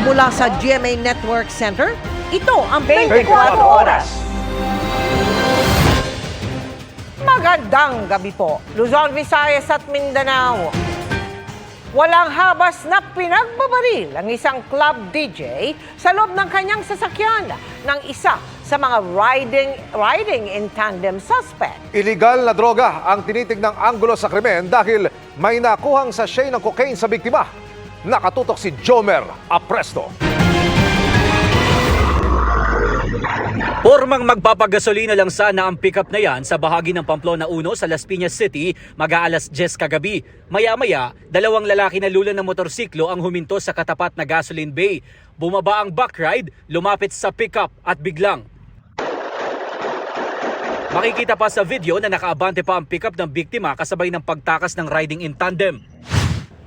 Mula sa GMA Network Center, ito ang 24 Oras. Magandang gabi po, Luzon, Visayas at Mindanao. Walang habas na pinagbabaril ang isang club DJ sa loob ng kanyang sasakyan ng isa sa mga riding in tandem suspect. Illegal na droga ang tinitignang anggulo sa krimen dahil may nakuhang sachet ng cocaine sa biktima. Nakatutok si Jomer Apresto. Pormang magpapagasolina lang sana ang pickup na yan sa bahagi ng Pamplona 1 sa Las Piñas City mag-aalas 10 kagabi. Maya-maya, dalawang lalaki na lula ng motorsiklo ang huminto sa katapat na gasoline bay. Bumaba ang backride, lumapit sa pickup at biglang makikita pa sa video na nakaabante pa ang pickup ng biktima kasabay ng pagtakas ng riding in tandem.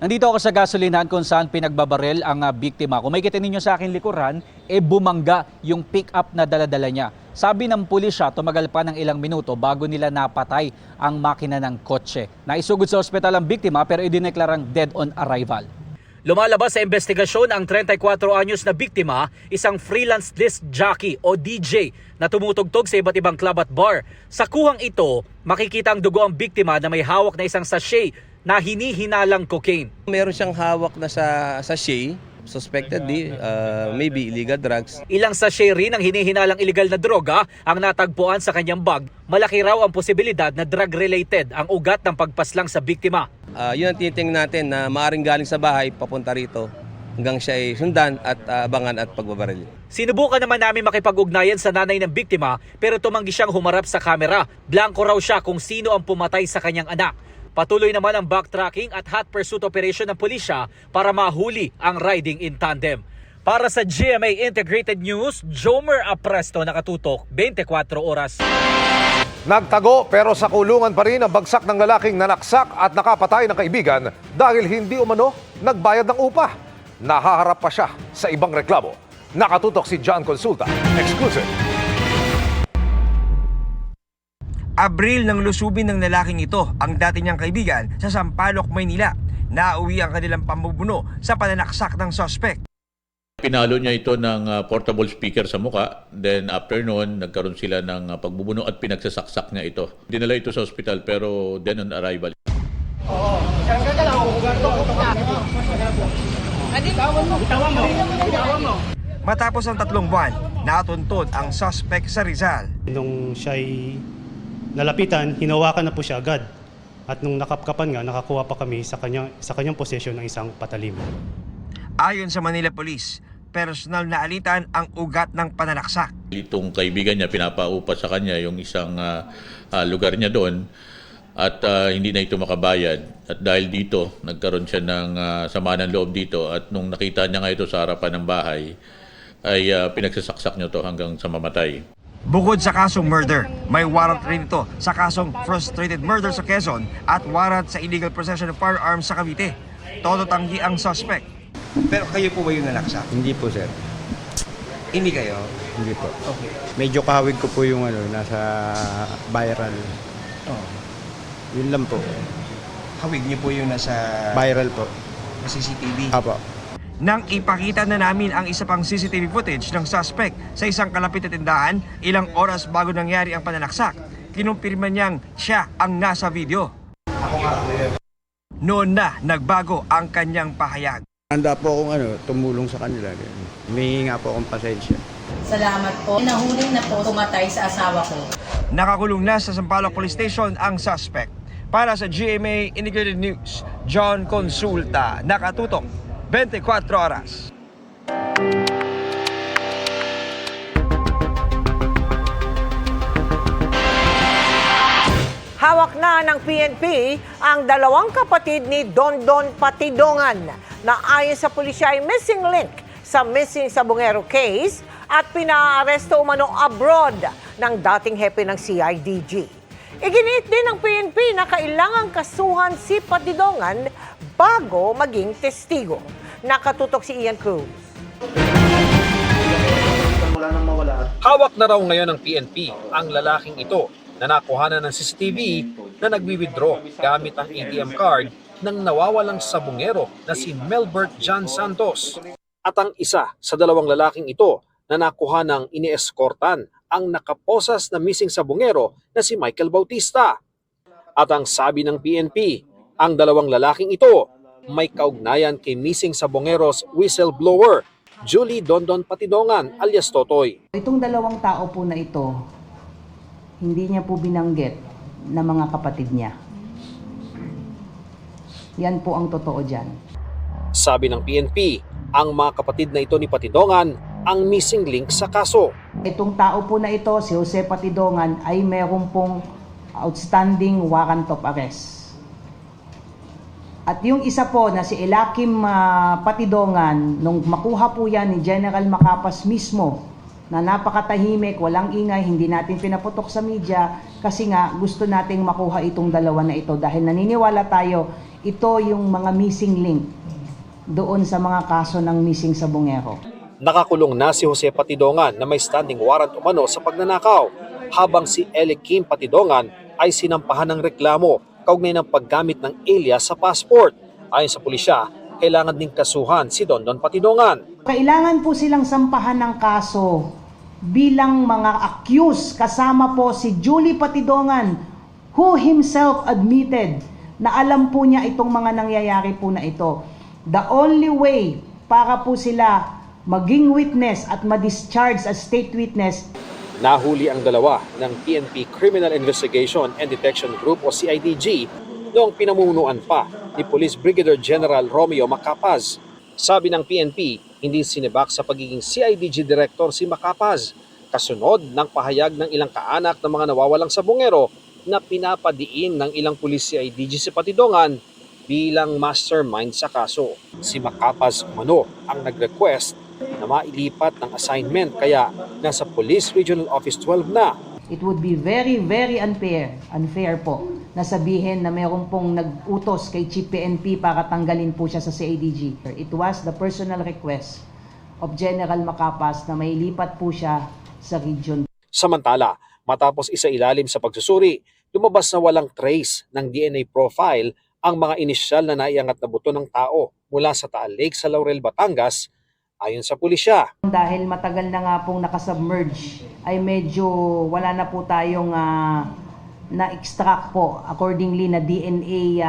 Nandito ako sa gasolinahan kung saan pinagbabaril ang biktima. Kung makikita ninyo sa akin likuran, bumangga yung pick-up na daladala niya. Sabi ng pulisya, tumagal pa ng ilang minuto bago nila napatay ang makina ng kotse. Naisugod sa ospital ang biktima pero idineklarang dead on arrival. Lumalabas sa investigasyon ang 34 anyos na biktima, isang freelance disc jockey o DJ na tumutugtog sa iba't ibang club at bar. Sa kuhang ito, makikita ang dugo ang biktima na may hawak na isang sachet na hinihinalang cocaine. Meron siyang hawak na sa sachet, suspectedly, maybe illegal drugs. Ilang sachet rin ang hinihinalang illegal na droga ang natagpuan sa kanyang bag. Malaki raw ang posibilidad na drug-related ang ugat ng pagpaslang sa biktima. Yun ang tinitingnan natin na maaaring galing sa bahay papunta rito hanggang siya ay sundan at abangan at pagbabaril. Sinubukan naman namin makipag-ugnayan sa nanay ng biktima pero tumanggi siyang humarap sa kamera. Blanco raw siya kung sino ang pumatay sa kanyang anak. Patuloy naman ang backtracking at hot pursuit operation ng pulisya para mahuli ang riding in tandem. Para sa GMA Integrated News, Jomer Apresto, nakatutok 24 oras. Nagtago pero sa kulungan pa rin ang bagsak ng lalaking nanaksak at nakapatay ng kaibigan dahil hindi umano nagbayad ng upa. Nahaharap pa siya sa ibang reklamo. Nakatutok si John Consulta. Exclusive. Abril nang lusubin ng lalaking ito ang dati niyang kaibigan sa Sampaloc, Maynila. Nauwi ang kanilang pambubuno sa pananaksak ng suspect. Pinalo niya ito ng portable speaker sa muka. Then after noon, nagkaroon sila ng pagbubuno at pinagsasaksak niya ito. Dinala ito sa hospital pero dead on arrival. Matapos ang 3 buwan, natuntun ang suspect sa Rizal. Nung siya'y nalapitan, hinawakan na po siya agad. At nung nakapkapan nga, nakakuha pa kami sa kanyang posesyon ng isang patalim. Ayon sa Manila Police, personal na alitan ang ugat ng pananaksak. Itong kaibigan niya, pinapaupa sa kanya yung isang lugar niya doon at hindi na ito makabayad. At dahil dito, nagkaroon siya ng sama ng loob dito at nung nakita niya nga ito sa harapan ng bahay, ay pinagsasaksak niya ito hanggang sa mamatay. Bukod sa kasong murder, may warrant rin ito sa kasong frustrated murder sa Quezon at warrant sa illegal possession of firearms sa Cavite. Todo tanggi ang suspect. Pero kayo po ba yung nanaksak? Hindi po, sir. Hindi kayo? Hindi po. Okay. Medyo kahawig ko po yung nasa viral. Oh. Yun lang po. Hawig niyo po yung nasa Viral po. CCTV. Apo. Nang ipakita na namin ang isa pang CCTV footage ng suspect sa isang kalapit na tindahan, ilang oras bago nangyari ang pananaksak, kinumpirma niyang siya ang nasa video. Noon na nagbago ang kanyang pahayag. Handa po akong tumulong sa kanila. Humingi nga po akong pasensya. Salamat po. Nahuli na po pumatay sa asawa ko. Nakakulong na sa Sampaloc Police Station ang suspect. Para sa GMA Integrated News, John Consulta, nakatutok 24 oras. Hawak na ng PNP ang dalawang kapatid ni Dondon Patidongan na ayon sa pulisya ay missing link sa missing Sabongero case at pinaaresto umano abroad ng dating hepe ng CIDG. Iginiit din ng PNP na kailangang kasuhan si Patidongan bago maging testigo. Nakatutok si Ian Cruz. Hawak na raw ngayon ng PNP ang lalaking ito na nakuhanan ng CCTV na nagwi-withdraw gamit ang ATM card ng nawawalang sabongero na si Melbert John Santos. at ang isa sa dalawang lalaking ito na nakuha ng inieskortan ang nakaposas na missing sabungero na si Michael Bautista. At ang sabi ng PNP, ang dalawang lalaking ito may kaugnayan kay missing sabongeros whistleblower Julie Dondon Patidongan alias Totoy. Itong dalawang tao po na ito, hindi niya po binanggit na mga kapatid niya. Yan po ang totoo dyan. Sabi ng PNP, ang mga kapatid na ito ni Patidongan ang missing link sa kaso. Itong tao po na ito, si Jose Patidongan, ay meron pong outstanding warrant of arrest. At yung isa po na si Elakim Patidongan, nung makuha po yan ni General Macapas mismo, na napakatahimik, walang ingay, hindi natin pinaputok sa media, kasi nga gusto nating makuha itong dalawa na ito dahil naniniwala tayo, ito yung mga missing link doon sa mga kaso ng missing sabungero. Nakakulong na si Jose Patidongan na may standing warrant umano sa pagnanakaw, habang si Elakim Patidongan ay sinampahan ng reklamo kaugnay ng paggamit ng alias sa passport. Ayon sa pulisya, kailangan ding kasuhan si Dondon Patidongan. Kailangan po silang sampahan ng kaso bilang mga accused, kasama po si Julie Patidongan, who himself admitted na alam po niya itong mga nangyayari po na ito. The only way para po sila maging witness at ma-discharge as state witness. Nahuli ang dalawa ng PNP Criminal Investigation and Detection Group o CIDG noong pinamumunuan pa ni Police Brigadier General Romeo Macapaz. Sabi ng PNP, hindi sinibak sa pagiging CIDG Director si Macapaz, kasunod ng pahayag ng ilang kaanak ng mga nawawalang sabungero na pinapadiin ng ilang pulis CIDG si Patidongan bilang mastermind sa kaso. Si Macapaz umano ang nag-request na mailipat ng assignment kaya nasa Police Regional Office 12 na. It would be very, very unfair po na sabihin na mayroon pong nag-utos kay Chief PNP para tanggalin po siya sa CIDG. It was the personal request of General Macapas na mailipat po siya sa region. Samantala, matapos isa-ilalim sa pagsusuri, lumabas na walang trace ng DNA profile ang mga inisyal na naiangat na buto ng tao mula sa Taal Lake sa Laurel, Batangas. Ayon sa pulisya, dahil matagal na nga pong nakasubmerge, ay medyo wala na po tayong na-extract po accordingly na DNA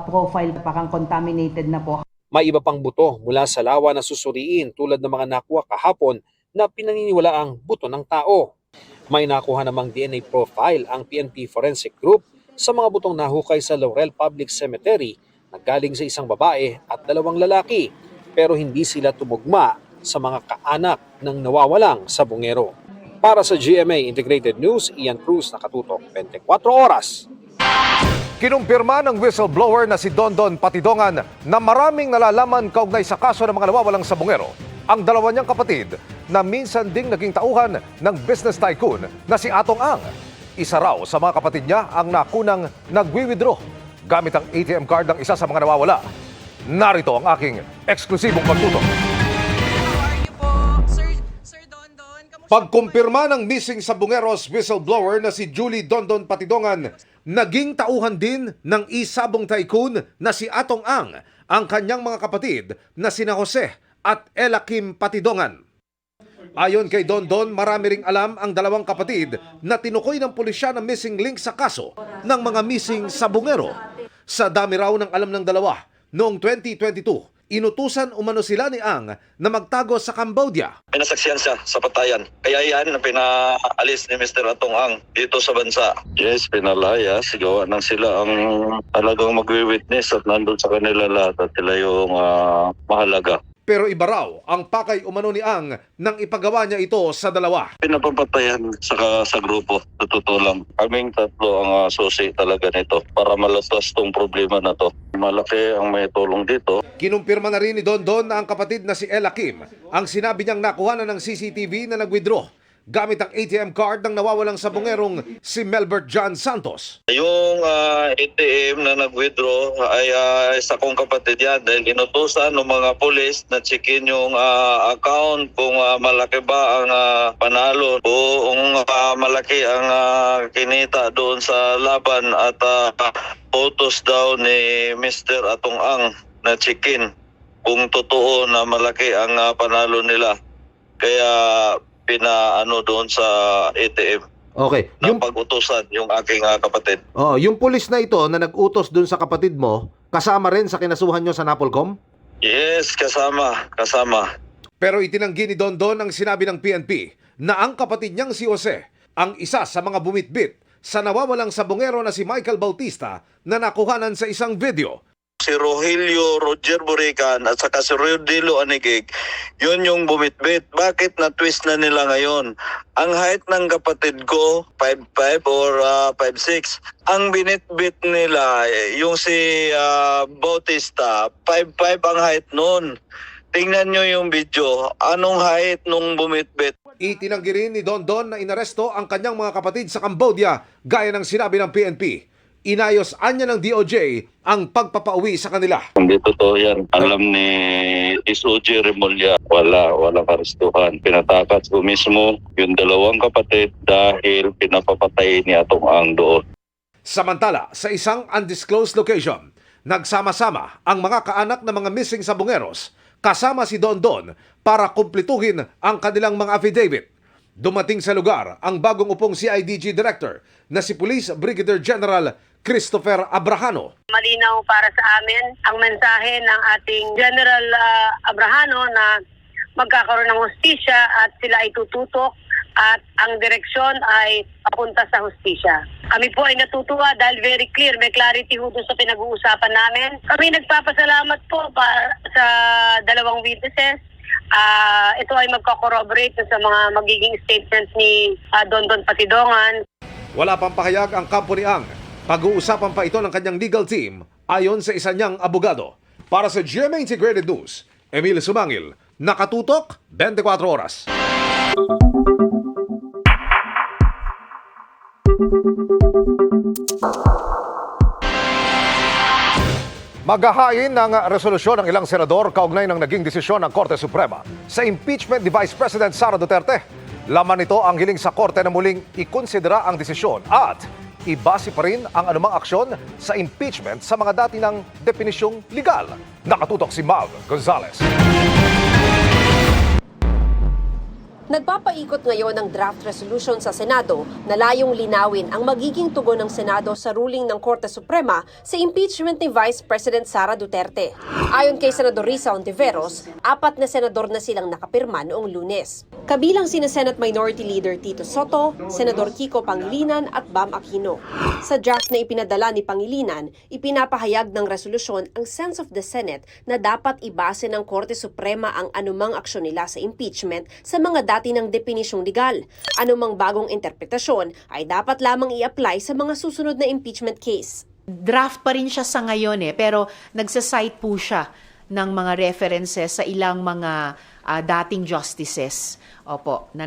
profile, parang contaminated na po. may iba pang buto mula sa lawa na susuriin tulad ng mga nakuha kahapon na pinaniniwalaang buto ng tao. May nakuha namang DNA profile ang PNP Forensic Group sa mga butong nahukay sa Laurel Public Cemetery na galing sa isang babae at dalawang lalaki, pero hindi sila tumugma sa mga kaanak ng nawawalang sabungero. Para sa GMA Integrated News, Ian Cruz, nakatutok 24 oras. Kinumpirma ng whistleblower na si Dondon Patidongan na maraming nalalaman kaugnay sa kaso ng mga nawawalang sabungero ang dalawa niyang kapatid na minsan ding naging tauhan ng business tycoon na si Atong Ang. Isa raw sa mga kapatid niya ang nakunang nagwi-withdraw gamit ang ATM card ng isa sa mga nawawala. Narito ang aking eksklusibong pagtutok. Pagkumpirma ng missing sabungeros whistleblower na si Julie Dondon Patidongan, naging tauhan din ng isabong tycoon na si Atong Ang ang kanyang mga kapatid na sina Jose at Elakim Patidongan. Ayon kay Dondon, marami ring alam ang dalawang kapatid na tinukoy ng pulisya na missing link sa kaso ng mga missing sabungero. Sa dami raw ng alam ng dalawa, noong 2022, inutusan umano sila ni Ang na magtago sa Cambodia. Pinasaksihan siya sa patayan. Kaya yan na pinaalis ni Mr. Atong Ang dito sa bansa. Yes, pinalayas. Gawa nang sila ang talagang magwi-witness at nandun sa kanila lahat at sila yung mahalaga. Pero iba raw ang pakay umano ni Ang nang ipagawa niya ito sa dalawa. Pinapapatayan sa grupo. Sa totoo lang. Kaming tatlo ang susi talaga nito para malastas tong problema na to. Malaki ang may tulong dito. Kinumpirma na rin ni Dondon na ang kapatid na si Elakim ang sinabi niyang nakuha na ng CCTV na nag-withdraw gamit ang ATM card ng nawawalang sabungerong si Melbert John Santos. Yung ATM na nag-withdraw ay isa kong kapatid yan dahil inutusan ng mga polis na checkin yung account kung malaki ba ang panalo o kung malaki ang kinita doon sa laban at photos daw ni Mr. Atong Ang na checkin kung totoo na malaki ang panalo nila. Kaya pinaano doon sa ATM Okay. na pag-utusan yung aking kapatid. Yung pulis na ito na nag-utos dun sa kapatid mo, kasama rin sa kinasuhan nyo sa Napolcom? Yes, kasama. Pero itinanggi ni Dondon ang sinabi ng PNP na ang kapatid niyang si Jose ang isa sa mga bumitbit sa nawawalang sabongero na si Michael Bautista na nakuhanan sa isang video. Si Rogelio Roger Burican at saka si Rodilo Anigig, yun yung bumitbit. Bakit na-twist na nila ngayon? Ang height ng kapatid ko, 5'5 or 5'6. Ang binitbit nila, yung si Bautista, 5'5 ang height nun. Tingnan nyo yung video. Anong height nung bumitbit? Itinanggi rin ni Dondon na inaresto ang kanyang mga kapatid sa Cambodia gaya ng sinabi ng PNP. Inayos anya ng DOJ ang pagpapauwi sa kanila. Hindi totoo yan. Alam ni SOG Remulla, walang arestuhan. Pinatakas ko mismo yung dalawang kapatid dahil pinapapatay ni Atong Ang doon. Samantala, sa isang undisclosed location, nagsama-sama ang mga kaanak ng mga missing sabongeros kasama si Dondon para kumplituhin ang kanilang mga affidavit. Dumating sa lugar ang bagong upong CIDG Director na si Police Brigadier General Christopher Abrahano. Malinaw para sa amin ang mensahe ng ating General Abrahano na magkakaroon ng hustisya at sila ay tututok at ang direksyon ay papunta sa hustisya. Kami po ay natutuwa dahil very clear, may clarity ho doon sa pinag-uusapan namin. Kami nagpapasalamat po sa dalawang witnesses. Ito ay magko-corroborate sa mga magiging statements ni Dondon Patidongan. Wala pang pahayag ang kampo ni Ang. Pag-uusapan pa ito ng kanyang legal team ayon sa isa niyang abogado. Para sa GMA Integrated News, Emil Sumangil, nakatutok 24 oras. Maghahain ng resolusyon ng ilang senador kaugnay ng naging desisyon ng Korte Suprema sa impeachment ni Vice President Sara Duterte. Laman nito ang hiling sa Korte na muling ikonsidera ang desisyon at ibase pa rin ang anumang aksyon sa impeachment sa mga dati ng definisyong legal. Nakatutok si Mav Gonzalez. Nagpapaikot ngayon ang draft resolution sa Senado na layong linawin ang magiging tugon ng Senado sa ruling ng Korte Suprema sa impeachment ni Vice President Sara Duterte. Ayon kay Senador Risa Hontiveros, 4 na senador na silang nakapirma noong Lunes. Kabilang sina Senate Minority Leader Tito Soto, Senador Kiko Pangilinan at Bam Aquino. Sa draft na ipinadala ni Pangilinan, ipinapahayag ng resolusyon ang sense of the Senate na dapat ibase ng Korte Suprema ang anumang aksyon nila sa impeachment sa mga dati ng depinisyong legal. Anumang bagong interpretasyon ay dapat lamang i-apply sa mga susunod na impeachment case. Draft pa rin siya sa ngayon pero nagsasite po siya ng mga references sa ilang mga dating justices na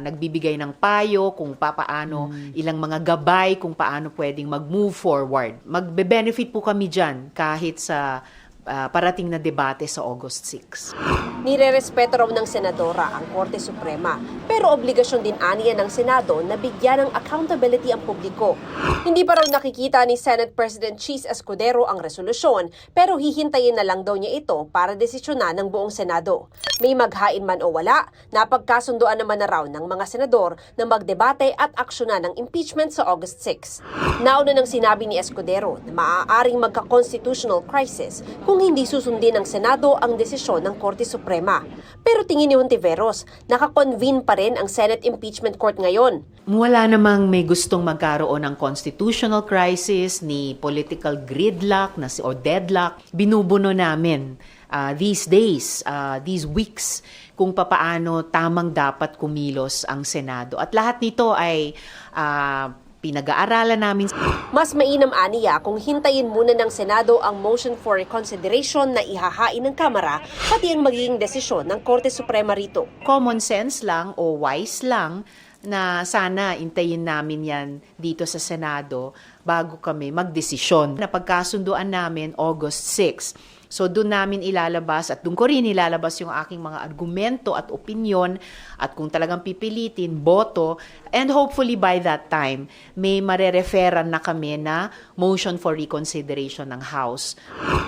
nagbibigay ng payo kung paano, ilang mga gabay kung paano pwedeng mag-move forward. Magbe-benefit po kami dyan kahit sa parating na debate sa August 6. Nirerespeto raw ng Senadora ang Korte Suprema, pero obligasyon din aniya ng Senado na bigyan ng accountability ang publiko. Hindi pa raw nakikita ni Senate President Cheese Escudero ang resolusyon, pero hihintayin na lang daw niya ito para desisyonan ng buong Senado. May maghain man o wala, napagkasunduan naman na raw ng mga senador na magdebate at aksyonan ng impeachment sa August 6. Nauna nang sinabi ni Escudero na maaaring magka-constitutional crisis kung hindi susundin ng Senado ang desisyon ng Korte Suprema. Pero tingin ni Hontiveros, nakakonvene pa rin ang Senate Impeachment Court ngayon. Wala namang may gustong magkaroon ng constitutional crisis ni political gridlock o deadlock. Binubuno namin these days, these weeks, kung papaano tamang dapat kumilos ang Senado. At lahat nito ay pinag-aaralan namin. Mas mainam aniya kung hintayin muna ng Senado ang motion for reconsideration na ihahain ng Kamara, pati ang magiging desisyon ng Korte Suprema rito. Common sense lang o wise lang na sana intayin namin yan dito sa Senado bago kami magdesisyon. Napagkasunduan namin August 6 So doon namin ilalabas at doon ko rin ilalabas yung aking mga argumento at opinyon at kung talagang pipilitin, boto, and hopefully by that time, may marereferan na kami na motion for reconsideration ng House.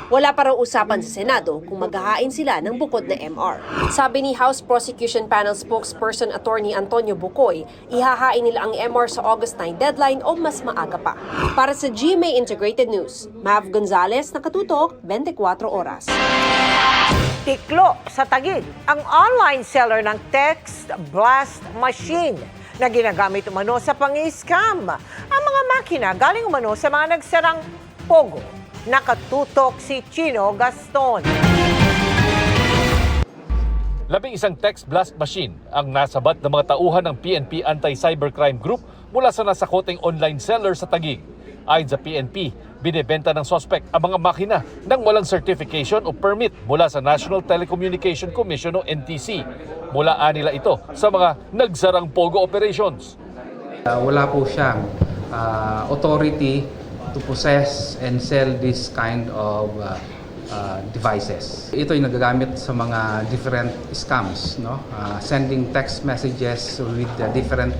Wala pa raw usapan sa Senado kung maghahain sila ng bukod na MR. Sabi ni House Prosecution Panel spokesperson Attorney Antonio Bucoy, ihahain nila ang MR sa August 9 deadline o mas maaga pa. Para sa GMA Integrated News, Mav Gonzalez, nakatutok, 24 oras. Tiklo sa Taguig ang online seller ng text blast machine na ginagamit umano sa pang-scam. Ang mga makina galing umano sa mga nagsarang Pogo. Nakatutok si Chino Gaston. 11 text blast machine ang nasabat ng mga tauhan ng PNP Anti-Cybercrime Group mula sa nasakoteng online seller sa Taguig. Ayon sa PNP, binebenta ng suspect ang mga makina nang walang certification o permit mula sa National Telecommunication Commission o NTC. Mulaan nila ito sa mga nagsarang Pogo operations. Wala po siyang authority to possess and sell this kind of devices. Ito ay nagagamit sa mga different scams, no? Sending text messages with different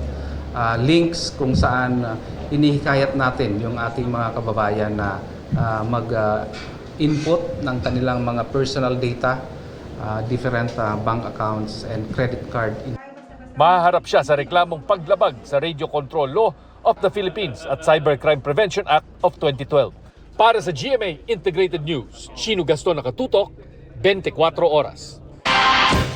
links kung saan inihikayat natin yung ating mga kababayan na mag-input ng kanilang mga personal data, different bank accounts and credit card. Mahaharap siya sa reklamong paglabag sa Radio Control Law of the Philippines at Cybercrime Prevention Act of 2012. Para sa GMA Integrated News, Chino Gaston, nakatutok, 24 oras.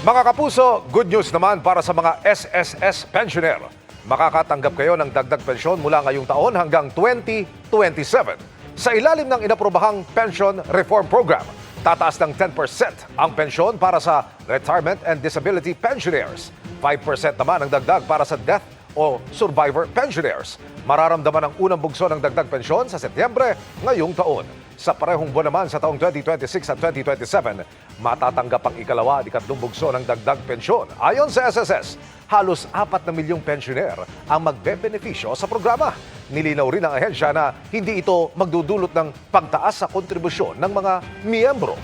Mga kapuso, good news naman para sa mga SSS pensioner. Makakatanggap kayo ng dagdag pensyon mula ngayong taon hanggang 2027. Sa ilalim ng inaprobahang Pension Reform Program, tataas ng 10% ang pensyon para sa retirement and disability pensioners. 5% naman ang dagdag para sa death o survivor pensioners. Mararamdaman ang unang bugso ng dagdag pensyon sa Setyembre ngayong taon. Sa parehong buwan naman sa taong 2026 at 2027, matatanggap ang ikalawa at ikatlong bugso ng dagdag pensyon. Ayon sa SSS, halos 4 na milyong pensioner ang magbebenepisyo sa programa. Nilinaw rin ng ahensya na hindi ito magdudulot ng pagtaas sa kontribusyon ng mga miyembro.